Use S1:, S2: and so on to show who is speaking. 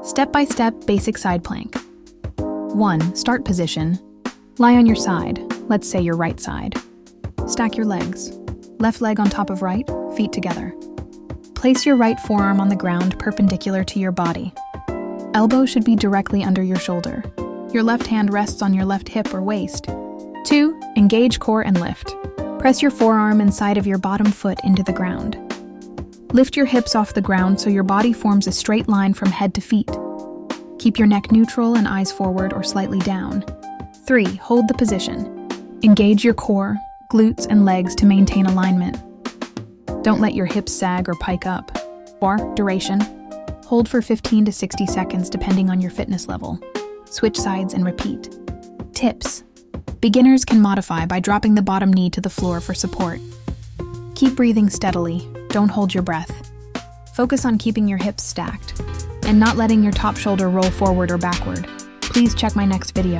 S1: Step-by-step basic side plank. 1. Start position. Lie on your side, let's say your right side. Stack your legs. Left leg on top of right, feet together. Place your right forearm on the ground perpendicular to your body. Elbow should be directly under your shoulder. Your left hand rests on your left hip or waist. 2. Engage core and lift. Press your forearm and side of your bottom foot into the ground. Lift your hips off the ground so your body forms a straight line from head to feet. Keep your neck neutral and eyes forward or slightly down. 3. Hold the position. Engage your core, glutes, and legs to maintain alignment. Don't let your hips sag or pike up. 4. Duration. Hold for 15 to 60 seconds depending on your fitness level. Switch sides and repeat. Tips. Beginners can modify by dropping the bottom knee to the floor for support. Keep breathing steadily, don't hold your breath. Focus on keeping your hips stacked and not letting your top shoulder roll forward or backward. Please check my next video.